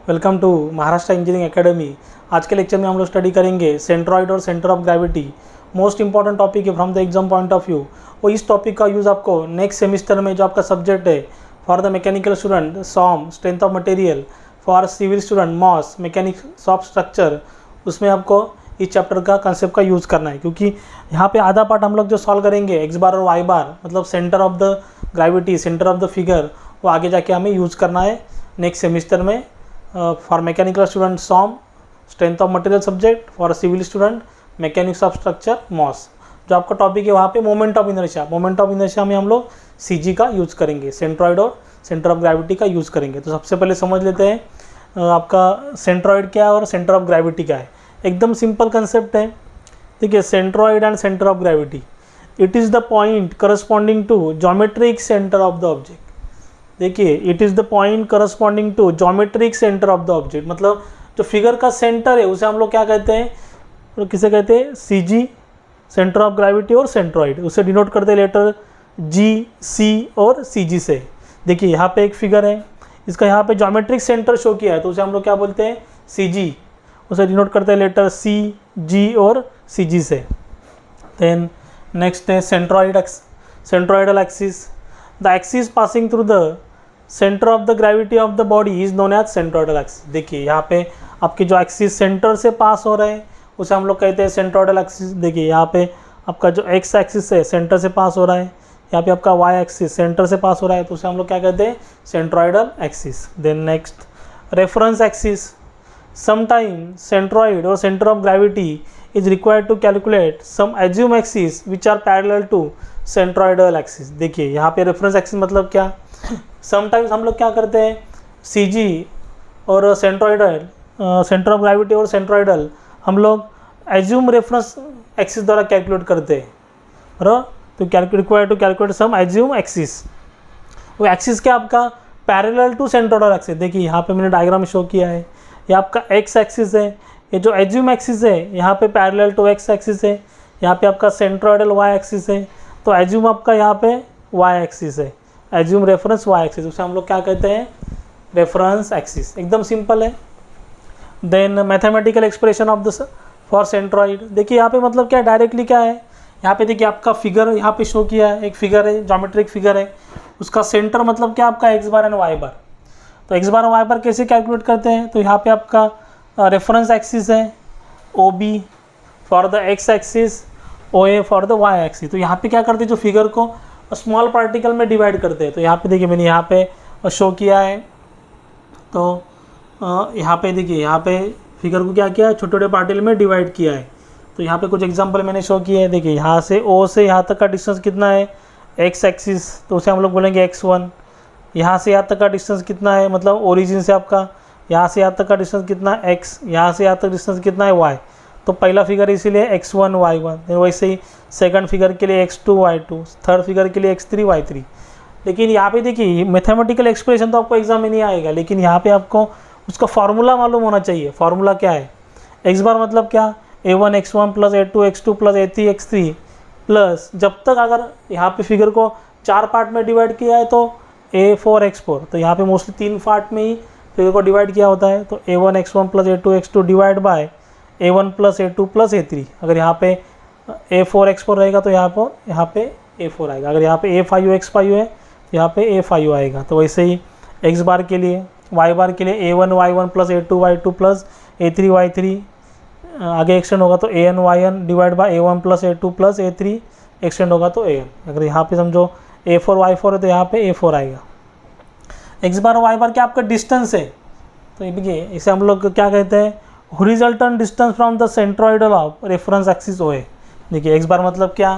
Welcome to Maharashtra engineering academy. आज के lecture में हम लोग स्टडी करेंगे सेंट्रॉइड और centre of gravity. Most important topic है from the exam point of view. और इस टॉपिक का यूज़ आपको नेक्स्ट सेमिस्टर में जो आपका सब्जेक्ट है for the mechanical student SOM strength of material, for civil student MOS mechanics of structure, उसमें आपको इस चैप्टर का कंसेप्ट का यूज़ करना है। क्योंकि यहाँ पे आधा पार्ट हम लोग जो सॉल्व करेंगे एक्स बार और वाई बार, मतलब centre of the gravity, centre of the figure, वो आगे जाके हमें यूज़ करना है नेक्स्ट सेमिस्टर में। For mechanical student SOM strength of material subject, for civil student mechanics of structure MOS. जो आपका टॉपिक है वहाँ पे मोमेंट ऑफ इनर्शिया में हम लोग सीजी का यूज़ करेंगे, सेंट्रॉइड और सेंटर ऑफ ग्रेविटी का यूज़ करेंगे। तो सबसे पहले समझ लेते हैं आपका सेंट्रॉइड क्या है और सेंटर ऑफ ग्रेविटी क्या है। एकदम सिंपल कंसेप्ट है, ठीक है। Centroid and centre of gravity, it is the point corresponding to geometric centre of the object. देखिए, it is the point corresponding to geometric centre of the object, मतलब जो figure का सेंटर है उसे हम लोग क्या कहते हैं, तो किसे कहते हैं, सीजी सेंटर ऑफ ग्रेविटी और सेंट्रॉइड। उसे डिनोट करते हैं लेटर जी, सी और सीजी से। देखिए यहाँ पे एक फिगर है, इसका यहाँ पे ज्योमेट्रिक सेंटर शो किया है, तो उसे हम लोग क्या बोलते हैं, सीजी। उसे डिनोट करते हैं लेटर सी, जी और सीजी से। देन नेक्स्ट है centroidal axis. The axis passing through the centre of the gravity of the body is known as centroidal axis. देखिए यहाँ पे आपकी जो एक्सिस सेंटर से पास हो रहे हैं उसे हम लोग कहते हैं सेंट्रॉइडल एक्सिस। देखिए यहाँ पे आपका जो एक्स एक्सिस है सेंटर से पास हो रहा है, यहाँ पे आपका वाई एक्सिस सेंटर से पास हो रहा है, तो उसे हम लोग क्या कहते हैं, centroidal axis. Then next reference axis. Sometime centroid और centre of gravity is required to calculate some assumed axes which are parallel to centroidal axis। देखिए यहाँ पे रेफरेंस एक्सिस मतलब क्या, समटाइम्स हम लोग क्या करते हैं, सीजी और सेंट्रॉइडल, सेंटर ऑफ ग्रेविटी और सेंट्रॉइडल हम लोग एज्यूम रेफरेंस एक्सिस द्वारा कैलकुलेट करते हैं, तो required to calculate some assume axis. वो एक्सिस क्या आपका पैरेलल टू सेंट्रोइडल एक्सिस। देखिए यहाँ पे मैंने डायग्राम शो किया है, ये आपका एक्स एक्सिस है, ये जो एज्यूम एक्सिस है यहाँ पे पैरेलल टू एक्स एक्सिस है, यहाँ पे आपका सेंट्रोइडल वाई एक्सिस है, तो एज्यूम आपका यहाँ पे वाई एक्सिस है, एज्यूम रेफरेंस वाई एक्सिस, उसे हम लोग क्या कहते हैं, रेफरेंस एक्सिस। एकदम सिंपल है। Then mathematical expression of the for centroid. देखिए यहाँ पे मतलब क्या डायरेक्टली क्या है, यहाँ पे देखिए आपका फिगर यहाँ पे शो किया है, एक फिगर है, ज्योमेट्रिक फिगर है, उसका सेंटर मतलब क्या आपका एक्स बार एंड वाई बार। तो एक्स बार और वाई बार कैसे कैलकुलेट करते हैं, तो यहाँ पे आपका रेफरेंस एक्सिस है O B for the X axis, O A for the Y axis. तो यहाँ पे क्या करते हैं, जो फिगर को स्मॉल पार्टिकल में डिवाइड करते हैं। तो यहाँ पे देखिए मैंने यहाँ पे शो किया है, तो यहाँ पे देखिए यहाँ पे फिगर को क्या किया है, छोटे छोटे पार्टिकल में डिवाइड किया है। तो यहाँ पे कुछ एग्जांपल मैंने शो किए हैं। देखिए यहाँ से ओ से यहाँ तक का डिस्टेंस कितना है, एक्स एक्सिस, तो उसे हम लोग बोलेंगे x1। यहाँ से यहाँ तक का डिस्टेंस कितना है, मतलब ओरिजिन से आपका यहाँ से यहाँ तक का डिस्टेंस कितना है x, यहाँ से यहाँ तक डिस्टेंस कितना है y। तो पहला फिगर इसीलिए x1 y1, वैसे ही सेकंड फिगर के लिए x2 y2, थर्ड फिगर के लिए x3 y3। लेकिन यहाँ पे देखिए मैथमेटिकल एक्सप्रेशन तो आपको एग्जाम में नहीं आएगा, लेकिन यहाँ पे आपको उसका फार्मूला मालूम होना चाहिए। फार्मूला क्या है, x बार मतलब क्या, a1 x1 plus a2 x2 plus a3 x3 plus, जब तक अगर यहाँ पे फिगर को 4 पार्ट में डिवाइड किया है तो a4 x4, तो यहाँ पे मोस्टली 3 पार्ट में ही फिगर को डिवाइड किया होता है। तो a1 x1 plus a2 x2 divide by a1 plus a2 plus a3। अगर यहाँ पे a4 x4 रहेगा तो यहाँ पे a4 आएगा। अगर यहाँ पे a5 x5 है तो यहाँ पे a5 आएगा। तो वैसे ही x बार के लिए, y बार के लिए a1 y1 plus a2 y2 plus a3 y3, आगे एक्सटेंड होगा तो an yn divide by a1 plus a2 plus a3 extend होगा तो an। अगर यहाँ पे समझो a4 y4 है तो यहाँ पे a4 आएगा। एक्स बार और वाई बार क्या आपका डिस्टेंस है, तो ये देखिए इसे हम लोग क्या कहते हैं, horizontal distance from the centroidal of reference axis O A. देखिए एक्स बार मतलब क्या,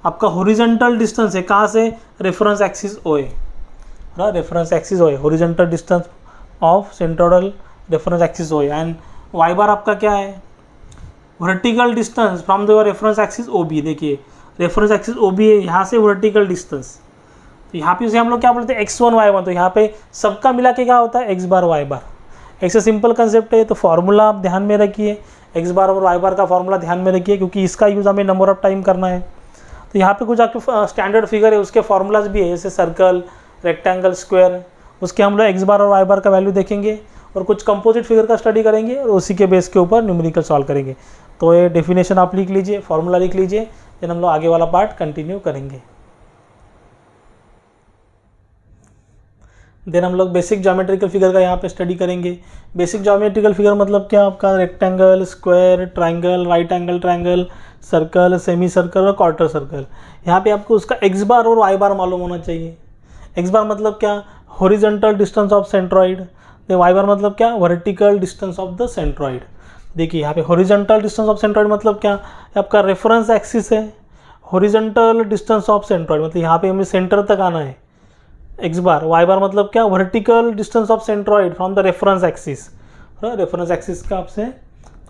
आपका हॉरिजॉन्टल डिस्टेंस है, कहाँ से, reference axis O A, reference axis O A, horizontal distance of centroidal reference axis O A. And Y bar आपका क्या है, vertical distance from the reference axis O B. देखिए रेफरेंस एक्सिस ओ बी है, यहाँ से vertical distance, तो यहाँ पे उसे हम लोग क्या बोलते हैं, x1 y1। तो यहाँ पे सबका मिला के क्या होता है, x बार y बार। एक से सिंपल कंसेप्ट है, तो फार्मूला आप ध्यान में रखिए, x बार और y बार का फार्मूला ध्यान में रखिए, क्योंकि इसका यूज़ हमें नंबर ऑफ टाइम करना है। तो यहाँ पे कुछ आपके स्टैंडर्ड फिगर है, उसके फार्मूलाज भी है, जैसे सर्कल, रेक्टेंगल, स्क्वायर, उसके हम लोग x बार और y बार का वैल्यू देखेंगे। और कुछ कंपोजिट फिगर का स्टडी करेंगे और उसी के बेस के ऊपर न्यूमेरिकल सॉल्व करेंगे। तो ये डेफिनेशन आप लिख लीजिए, फॉर्मूला लिख लीजिए, देन हम लोग आगे वाला पार्ट कंटिन्यू करेंगे। देन हम लोग बेसिक ज्योमेट्रिकल फिगर का यहाँ पे स्टडी करेंगे। बेसिक ज्योमेट्रिकल फिगर मतलब क्या, आपका rectangle, square, triangle, right angle triangle, circle, semi circle और क्वार्टर सर्कल। यहाँ पे आपको उसका एक्स बार और वाई बार मालूम होना चाहिए। एक्स बार मतलब क्या, horizontal distance of centroid, Y bar मतलब क्या, vertical distance of the centroid. देखिए यहाँ पे हॉरिजॉन्टल डिस्टेंस ऑफ सेंट्रॉइड मतलब क्या, आपका रेफरेंस एक्सिस है। हॉरिजॉन्टल डिस्टेंस ऑफ सेंट्रॉइड मतलब यहाँ पे हमें सेंटर तक आना है, एक्स बार। वाई बार मतलब क्या, vertical distance of centroid from the reference axis. Reference axis का आपसे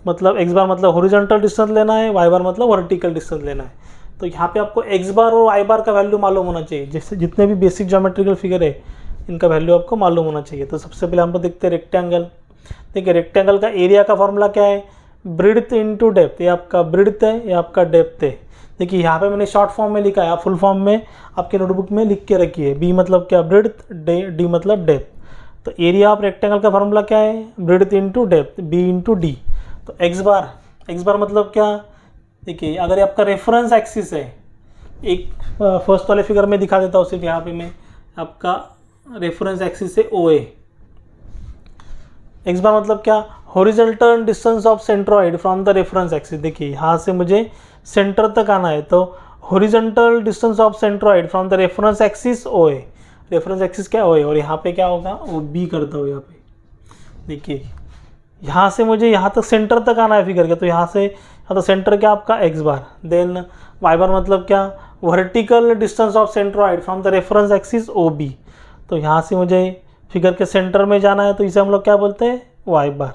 मतलब एक्स बार मतलब हॉरिजॉन्टल डिस्टेंस लेना है, वाई बार मतलब वर्टिकल डिस्टेंस लेना है। तो यहाँ पे आपको एक्स बार और वाई बार का वैल्यू मालूम होना चाहिए। जैसे जितने भी बेसिक ज्योमेट्रिकल फिगर है इनका वैल्यू आपको मालूम होना चाहिए। तो सबसे पहले हम लोग देखते हैं रेक्टेंगल। देखिए रेक्टेंगल का एरिया का फॉर्मूला क्या है, ब्रिड्थ इनटू डेप्थ। ये आपका ब्रिड्थ है, ये आपका डेप्थ है। देखिए यहाँ पे मैंने शॉर्ट फॉर्म में लिखा है, आप फुल फॉर्म में आपके नोटबुक में लिख के रखिए। बी मतलब क्या, ब्रिड्थ, डी मतलब डेप्थ। तो एरिया ऑफ रेक्टेंगल का फॉर्मूला क्या है, breadth into depth, B into D. तो एक्स बार मतलब क्या, देखिए अगर ये आपका रेफरेंस एक्सिस है, एक फर्स्ट वाले फिगर में दिखा देता हूँ सिर्फ यहाँ पे मैं, आपका रेफरेंस एक्सिस है ओ ए। एक्स बार मतलब क्या, horizontal distance of centroid from the reference axis. देखिए यहाँ से मुझे सेंटर तक आना है, तो horizontal distance of centroid from the reference axis O A. Reference axis क्या ओ ए, और यहाँ पे क्या होगा, वो बी करता हूँ यहाँ पे। देखिए यहाँ से मुझे यहाँ तक सेंटर तक आना है फिगर के, तो यहाँ से यहाँ तो सेंटर क्या आपका X bar. Then Y bar मतलब क्या, vertical distance of centroid from the reference axis O B. तो यहाँ से मुझे फिगर के सेंटर में जाना है, तो इसे हम लोग क्या बोलते हैं, वाई बार।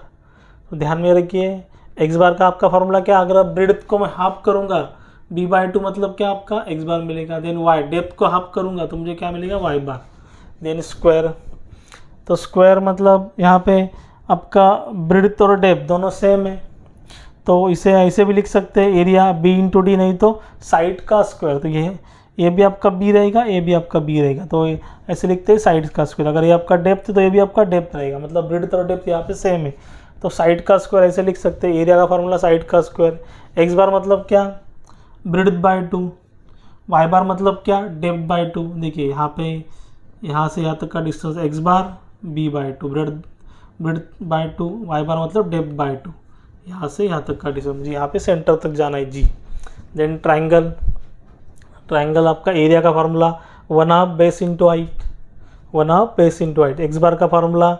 तो ध्यान में रखिए एक्स बार का आपका फॉर्मूला क्या, अगर ब्रिड्थ को मैं हाफ करूँगा b/2 मतलब क्या आपका एक्स बार मिलेगा। देन वाई, डेप्थ को हाफ करूँगा तो मुझे क्या मिलेगा, वाई बार। देन स्क्वायर, तो स्क्वायर मतलब यहाँ पे आपका ब्रिड्थ और डेप्थ दोनों सेम है, तो इसे ऐसे भी लिख सकते हैं, एरिया b इंटू डी, नहीं तो साइड का स्क्वायर। तो ये भी आपका b रहेगा, ये भी आपका b रहेगा, तो ऐसे लिखते हैं साइड का स्क्वायर। अगर ये आपका डेप्थ तो ये भी आपका डेप्थ रहेगा, मतलब ब्रिड्थ और डेप्थ यहाँ पे सेम है, तो साइड का स्क्वायर ऐसे लिख सकते हैं। एरिया का फॉर्मूला साइड का स्क्वायर। एक्स बार मतलब क्या, ब्रिड्थ/2, वाई बार मतलब क्या, डेप्थ/2। देखिए यहाँ पे यहाँ से यहाँ तक का डिस्टेंस एक्स बार, b/2, ब्रिड्थ/2, वाई बार मतलब डेप्थ/2। यहाँ से यहाँ तक का डिस्टेंस, यहाँ पे सेंटर तक जाना है जी। देन ट्राइंगल आपका एरिया का formula 1/2 base into height, 1/2 base into height. X bar का फार्मूला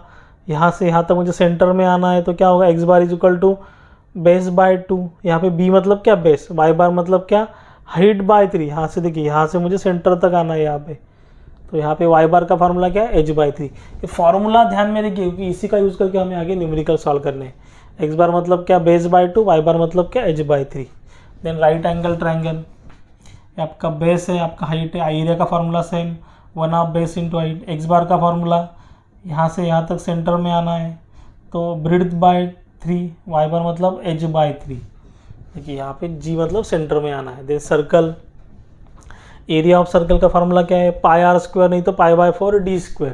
यहाँ से यहाँ तक मुझे सेंटर में आना है, तो क्या होगा, एक्स बार = बेस/2। यहाँ पे बी मतलब क्या, बेस। वाई बार मतलब क्या, हाइट/3। यहाँ से देखिए यहाँ से मुझे सेंटर तक आना है यहाँ पे, तो यहाँ पे वाई बार का फार्मूला क्या है, h/3। ये फार्मूला ध्यान में रखिए क्योंकि इसी का यूज़ करके हमें आगे न्यूमेरिकल सॉल्व करने हैं। एक्स बार मतलब क्या, बेस/2, वाई बार मतलब क्या, h/3। Then right angle triangle, आपका बेस है, आपका हाइट है, एरिया का formula same 1/2 base into height. X bar का फार्मूला यहाँ से यहाँ तक सेंटर में आना है, तो ब्रिड्थ/3, वाई बार मतलब h/3। देखिए यहाँ पे g मतलब सेंटर में आना है। Then circle, area of circle का फार्मूला क्या है, πr² नहीं तो π/4 d²,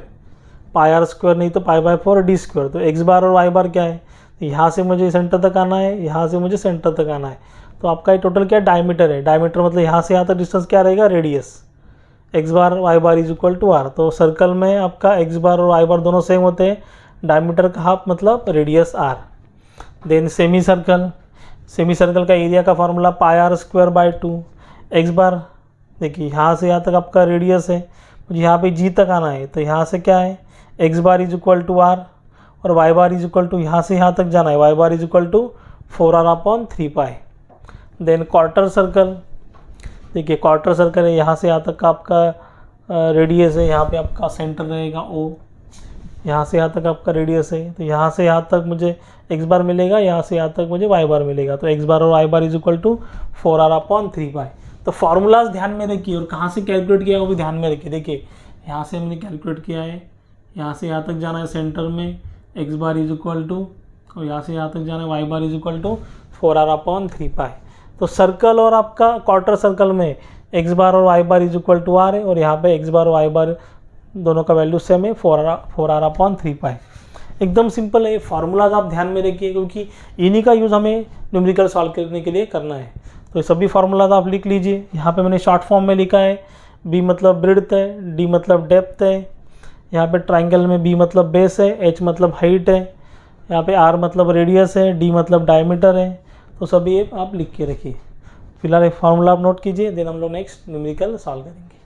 πr² नहीं तो π/4 d²। तो एक्स बार और वाई बार क्या है, यहाँ से मुझे सेंटर तक आना है, यहाँ से मुझे सेंटर तक आना है, तो आपका ये टोटल क्या डायमीटर है। डायमीटर मतलब यहाँ से यहाँ तक डिस्टेंस क्या रहेगा, रेडियस। एक्स बार वाई बार = r। तो सर्कल में आपका एक्स बार और वाई बार दोनों सेम होते हैं, डायमीटर का हाफ मतलब radius r। Then semi circle का एरिया का फार्मूला πr²/2। एक्स बार देखिए यहाँ से यहाँ तक आपका रेडियस है, मुझे यहाँ पे g तक आना है, तो यहाँ से क्या है, एक्स बार = r और वाई बार यहाँ से यहाँ तक जाना है, वाई बार = 4r/3π। देन क्वार्टर सर्कल, देखिए क्वार्टर सर्कल है, यहाँ से यहाँ तक का आपका रेडियस है, यहाँ पे आपका सेंटर रहेगा O, यहाँ से यहाँ तक आपका रेडियस है, तो यहाँ से यहाँ तक मुझे एक्स बार मिलेगा, यहाँ से यहाँ तक मुझे वाई बार मिलेगा, तो एक्स बार और वाई बार = 4r/3π। तो फार्मूलाज ध्यान में रखिए और कहाँ से कैलकुलेट किया वो भी ध्यान में रखिए। देखिए यहाँ से हमने कैलकुलेट किया है, यहाँ से यहाँ तक जाना है सेंटर में, एक्स बार = और यहाँ से यहाँ तक जाना है, वाई बार = 4r/3π। तो सर्कल और आपका क्वार्टर सर्कल में एक्स बार और वाई बार = r है, और यहाँ पे एक्स बार और वाई बार दोनों का वैल्यू सेम है, 4r/3π। एकदम सिंपल है, फार्मूलाज आप ध्यान में रखिए क्योंकि इन्हीं का यूज़ हमें न्यूमेरिकल सॉल्व करने के लिए करना है। तो ये सभी फार्मूलाज आप लिख लीजिए। यहाँ पे मैंने शॉर्ट फॉर्म में लिखा है, बी मतलब ब्रेड्थ है, डी मतलब डेप्थ है, यहाँ पे ट्राइंगल में बी मतलब बेस है, एच मतलब हाइट है, यहाँ पे आर मतलब रेडियस है, डी मतलब डायमीटर है। तो सभी आप लिख के रखिए। फिलहाल एक फार्मूला आप नोट कीजिए, देन हम लोग नेक्स्ट न्यूमेरिकल सॉल्व करेंगे।